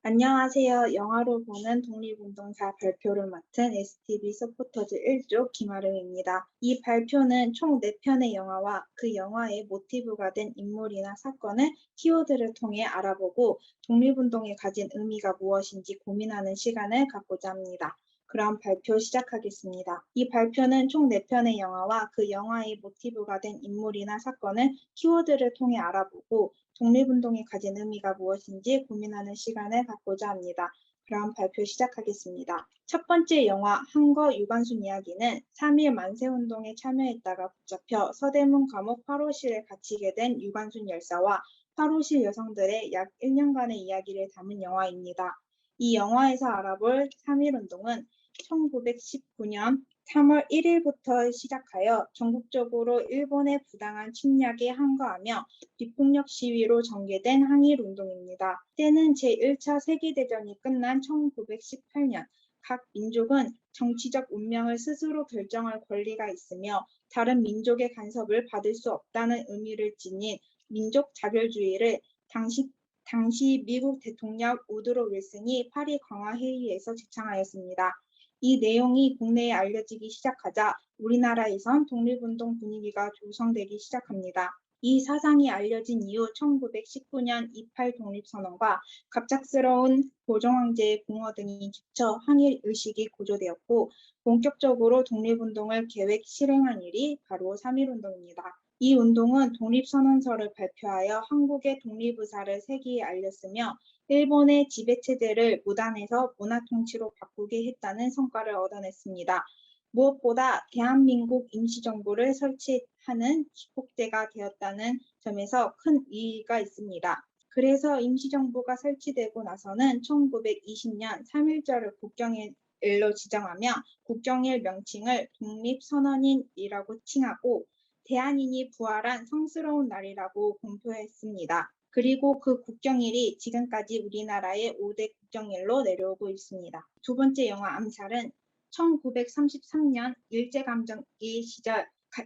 안녕하세요. 영화로 보는 독립운동사 발표를 맡은 STV 서포터즈 1조 김아름입니다. 이 발표는 총 4편의 영화와 그 영화의 모티브가 된 인물이나 사건을 키워드를 통해 알아보고 독립운동이 가진 의미가 무엇인지 고민하는 시간을 갖고자 합니다. 그럼 발표 시작하겠습니다. 이 발표는 총 4편의 영화와 그 영화의 모티브가 된 인물이나 사건을 키워드를 통해 알아보고 독립운동이 가진 의미가 무엇인지 고민하는 시간을 갖고자 합니다. 그럼 발표 시작하겠습니다. 첫 번째 영화 한거 유관순 이야기는 3.1 만세운동에 참여했다가 붙잡혀 서대문 감옥 화로실에 갇히게 된 유관순 열사와 화로실 여성들의 약 1년간의 이야기를 담은 영화입니다. 이 영화에서 알아볼 3.1운동은 1919년 3월 1일부터 시작하여 전국적으로 일본의 부당한 침략에 항거하며 비폭력 시위로 전개된 항일운동입니다. 때는 제1차 세계대전이 끝난 1918년, 각 민족은 정치적 운명을 스스로 결정할 권리가 있으며 다른 민족의 간섭을 받을 수 없다는 의미를 지닌 민족 자결주의를 당시 미국 대통령 우드로 윌슨이 파리 강화회의에서 제창하였습니다. 이 내용이 국내에 알려지기 시작하자 우리나라에선 독립운동 분위기가 조성되기 시작합니다. 이 사상이 알려진 이후 1919년 28 독립선언과 갑작스러운 고종황제의 공허 등이 겹쳐 항일 의식이 고조되었고 본격적으로 독립운동을 계획 실행한 일이 바로 3.1운동입니다. 이 운동은 독립선언서를 발표하여 한국의 독립의사를 세계에 알렸으며 일본의 지배체제를 무단에서 문화통치로 바꾸게 했다는 성과를 얻어냈습니다. 무엇보다 대한민국 임시정부를 설치하는 기폭제가 되었다는 점에서 큰 의의가 있습니다. 그래서 임시정부가 설치되고 나서는 1920년 3.1절을 국경일로 지정하며 국경일 명칭을 독립선언일이라고 칭하고 대한인이 부활한 성스러운 날이라고 공표했습니다. 그리고 그 국경일이 지금까지 우리나라의 5대 국경일로 내려오고 있습니다. 두 번째 영화 암살은 1933년 일제감정기 시절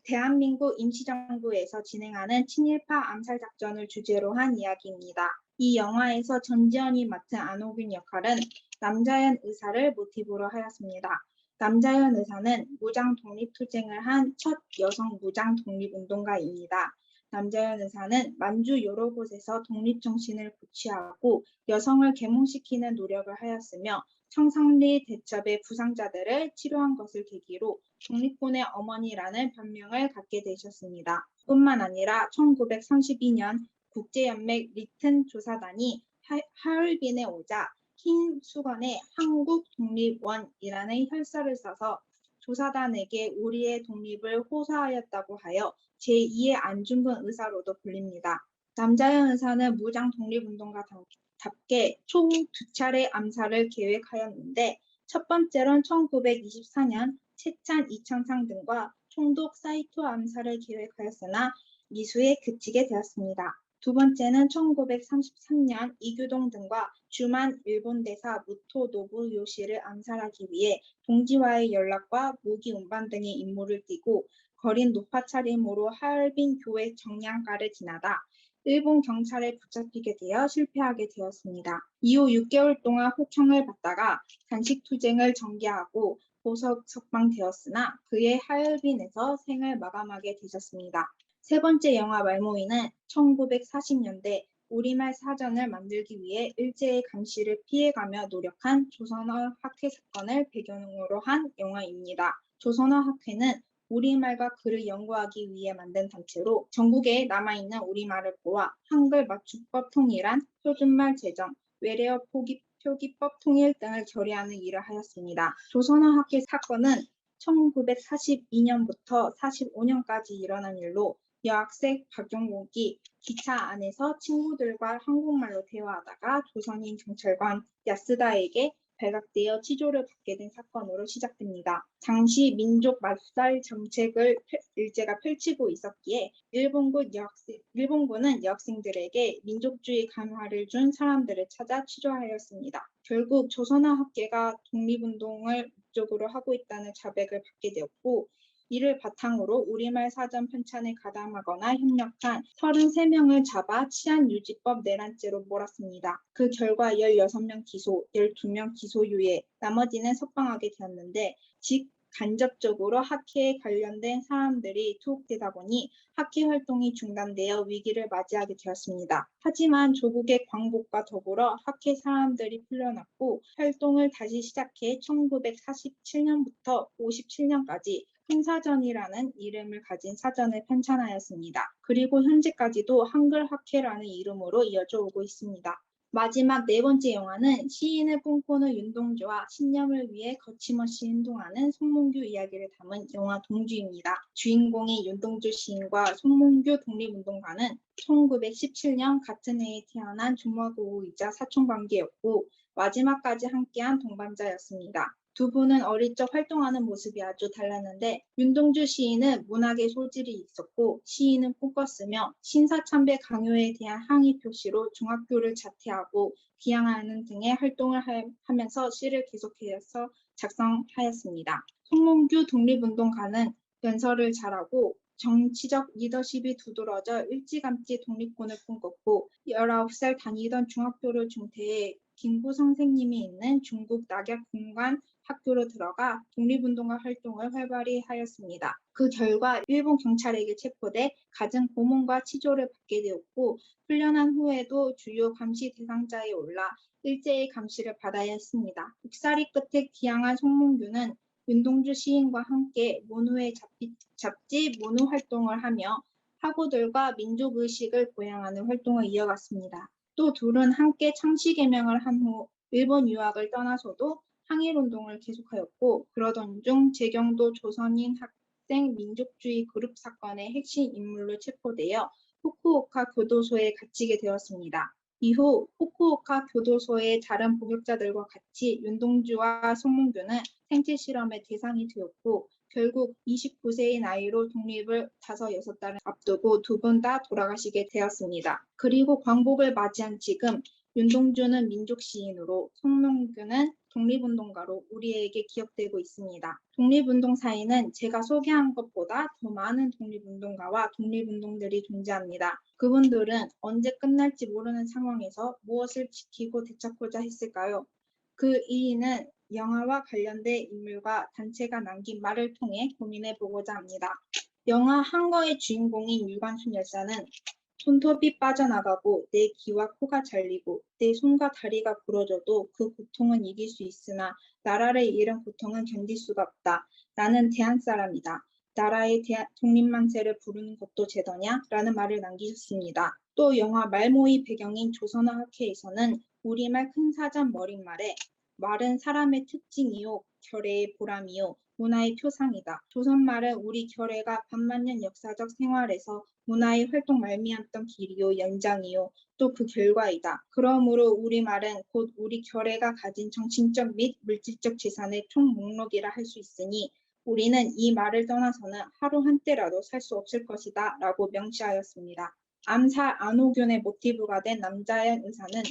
대한민국 임시정부에서 진행하는 친일파 암살작전을 주제로 한 이야기입니다. 이 영화에서 전지현이 맡은 안호균 역할은 남자연 의사를 모티브로 하였습니다. 남자연 의사는 무장 독립투쟁을 한 첫 여성 무장 독립운동가입니다. 남자연 의사는 만주 여러 곳에서 독립정신을 고취하고 여성을 계몽시키는 노력을 하였으며 청산리 대첩의 부상자들을 치료한 것을 계기로 독립군의 어머니라는 별명을 갖게 되셨습니다. 뿐만 아니라 1932년 국제연맹 리튼 조사단이 하얼빈에 오자 흰 수건에 한국독립원이라는 혈서를 써서 조사단에게 우리의 독립을 호소하였다고 하여 제2의 안중근 의사로도 불립니다. 남자연 의사는 무장 독립운동가답게 총 2차례 암살을 계획하였는데 첫 번째로는 1924년 채찬 이천상 등과 총독 사이토 암살을 계획하였으나 미수에 그치게 되었습니다. 두 번째는 1933년 이규동 등과 주만 일본 대사 무토 노부요시를 암살하기 위해 동지와의 연락과 무기 운반 등의 임무를 띠고 거린 높아차림으로 하얼빈 교회 정량가를 지나다 일본 경찰에 붙잡히게 되어 실패하게 되었습니다. 이후 6개월 동안 호청을 받다가 단식투쟁을 전개하고 보석 석방되었으나 그의 하얼빈에서 생을 마감하게 되셨습니다. 세 번째 영화 말모이는 1940년대 우리말 사전을 만들기 위해 일제의 감시를 피해가며 노력한 조선어 학회 사건을 배경으로 한 영화입니다. 조선어 학회는 우리말과 글을 연구하기 위해 만든 단체로 전국에 남아있는 우리말을 보아 한글 맞춤법 통일한 표준말 제정, 외래어 표기법 통일 등을 결의하는 일을 하였습니다. 조선어 학회 사건은 1942년부터 45년까지 일어난 일로 여학생 박용옥이 기차 안에서 친구들과 한국말로 대화하다가 조선인 경찰관 야스다에게 발각되어 치조를 받게 된 사건으로 시작됩니다. 당시 민족 맞살 정책을 일제가 펼치고 있었기에 일본군은 여학생들에게 민족주의 감화를 준 사람들을 찾아 치조하였습니다. 결국 조선어 학계가 독립운동을 목적으로 하고 있다는 자백을 받게 되었고 이를 바탕으로 우리말 사전 편찬에 가담하거나 협력한 33명을 잡아 치안유지법 내란죄로 몰았습니다. 그 결과 16명 기소, 12명 기소유예, 나머지는 석방하게 되었는데 간접적으로 학회에 관련된 사람들이 투옥되다 보니 학회 활동이 중단되어 위기를 맞이하게 되었습니다. 하지만 조국의 광복과 더불어 학회 사람들이 풀려났고 활동을 다시 시작해 1947년부터 57년까지 큰사전이라는 이름을 가진 사전을 편찬하였습니다. 그리고 현재까지도 한글학회라는 이름으로 이어져 오고 있습니다. 마지막 네 번째 영화는 시인을 꿈꾸는 윤동주와 신념을 위해 거침없이 행동하는 송몽규 이야기를 담은 영화 동주입니다. 주인공인 윤동주 시인과 송몽규 독립운동가는 1917년 같은 해에 태어난 조마고우이자 사촌관계였고 마지막까지 함께한 동반자였습니다. 두 분은 어릴 적 활동하는 모습이 아주 달랐는데 윤동주 시인은 문학의 소질이 있었고 시인은 꿈꿨으며 신사참배 강요에 대한 항의 표시로 중학교를 자퇴하고 귀향하는 등의 활동을 하면서 시를 계속해서 작성하였습니다. 송몽규 독립운동가는 연설을 잘하고 정치적 리더십이 두드러져 일찌감치 독립군을 꿈꿨고 19살 다니던 중학교를 중퇴해 김구 선생님이 있는 중국 낙엽공관 학교로 들어가 독립운동가 활동을 활발히 하였습니다. 그 결과 일본 경찰에게 체포돼 갖은 고문과 치조를 받게 되었고 훈련한 후에도 주요 감시 대상자에 올라 일제의 감시를 받아야 했습니다. 육사리 끝에 귀향한 송몽규는 윤동주 시인과 함께 문후의 잡지 문후 활동을 하며 학우들과 민족의식을 보양하는 활동을 이어갔습니다. 또 둘은 함께 창씨개명을 한 후 일본 유학을 떠나서도 항일운동을 계속하였고 그러던 중 재경도 조선인 학생 민족주의 그룹 사건의 핵심 인물로 체포되어 후쿠오카 교도소에 갇히게 되었습니다. 이후 후쿠오카 교도소의 다른 복역자들과 같이 윤동주와 송몽규는 생체 실험의 대상이 되었고 결국 29세의 나이로 독립을 5, 6달을 앞두고 두 분 다 돌아가시게 되었습니다. 그리고 광복을 맞이한 지금 윤동주는 민족시인으로 송몽규는 독립운동가로 우리에게 기억되고 있습니다. 독립운동사에는 제가 소개한 것보다 더 많은 독립운동가와 독립운동들이 존재합니다. 그분들은 언제 끝날지 모르는 상황에서 무엇을 지키고 되찾고자 했을까요? 그 이유는 영화와 관련된 인물과 단체가 남긴 말을 통해 고민해 보고자 합니다. 영화 한거의 주인공인 유관순 열사는 손톱이 빠져나가고 내 귀와 코가 잘리고 내 손과 다리가 부러져도 그 고통은 이길 수 있으나 나라를 잃은 고통은 견딜 수가 없다. 나는 대한 사람이다. 나라의 독립만세를 부르는 것도 제더냐? 라는 말을 남기셨습니다. 또 영화 말모의 배경인 조선어학회에서는 우리말 큰사전 머릿말에 말은 사람의 특징이요 결의의 보람이요 문화의 표상이다. 조선말은 우리 결의가 반만년 역사적 생활에서 문화의 활동 말미암던 길이요 연장이요 또 그 결과이다. 그러므로 우리말은 곧 우리 결의가 가진 정신적 및 물질적 재산의 총목록이라 할 수 있으니 우리는 이 말을 떠나서는 하루 한때라도 살 수 없을 것이다 라고 명시하였습니다. 암살 안호균의 모티브가 된 남자의 의사는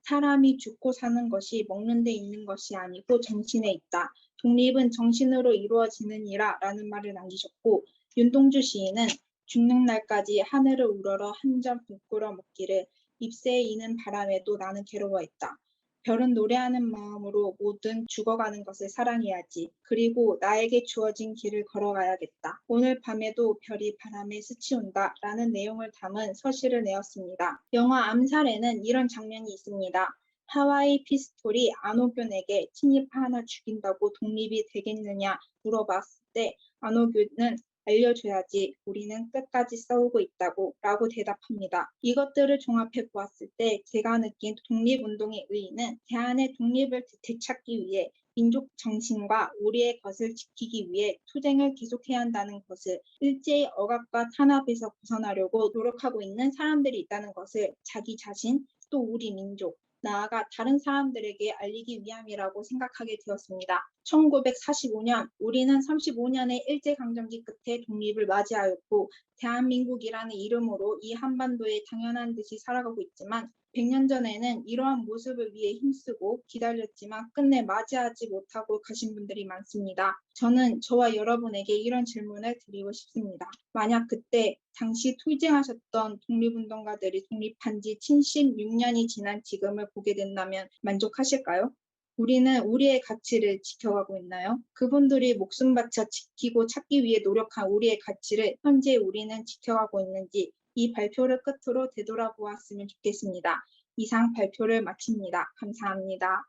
사람이 죽고 사는 것이 먹는 데 있는 것이 아니고 정신에 있다. 독립은 정신으로 이루어지느니라 라는 말을 남기셨고 윤동주 시인은 죽는 날까지 하늘을 우러러 한 점 부끄러 먹기를 잎새에 이는 바람에도 나는 괴로워했다. 별은 노래하는 마음으로 모든 죽어가는 것을 사랑해야지. 그리고 나에게 주어진 길을 걸어가야겠다. 오늘 밤에도 별이 바람에 스치온다. 라는 내용을 담은 서시를 내었습니다. 영화 암살에는 이런 장면이 있습니다. 하와이 피스톨이 안호균에게 친입 하나 죽인다고 독립이 되겠느냐 물어봤을 때 안호균은 알려줘야지 우리는 끝까지 싸우고 있다고 라고 대답합니다. 이것들을 종합해 보았을 때 제가 느낀 독립운동의 의의는 대한의 독립을 되찾기 위해 민족 정신과 우리의 것을 지키기 위해 투쟁을 계속해야 한다는 것을 일제의 억압과 탄압에서 벗어나려고 노력하고 있는 사람들이 있다는 것을 자기 자신 또 우리 민족 나아가 다른 사람들에게 알리기 위함이라고 생각하게 되었습니다. 1945년 우리는 35년의 일제강점기 끝에 독립을 맞이하였고 대한민국이라는 이름으로 이 한반도에 당연한 듯이 살아가고 있지만 100년 전에는 이러한 모습을 위해 힘쓰고 기다렸지만 끝내 맞이하지 못하고 가신 분들이 많습니다. 저는 저와 여러분에게 이런 질문을 드리고 싶습니다. 만약 그때 당시 투쟁하셨던 독립운동가들이 독립한 지 76년이 지난 지금을 보게 된다면 만족하실까요? 우리는 우리의 가치를 지켜가고 있나요? 그분들이 목숨 바쳐 지키고 찾기 위해 노력한 우리의 가치를 현재 우리는 지켜가고 있는지 이 발표를 끝으로 되돌아보았으면 좋겠습니다. 이상 발표를 마칩니다. 감사합니다.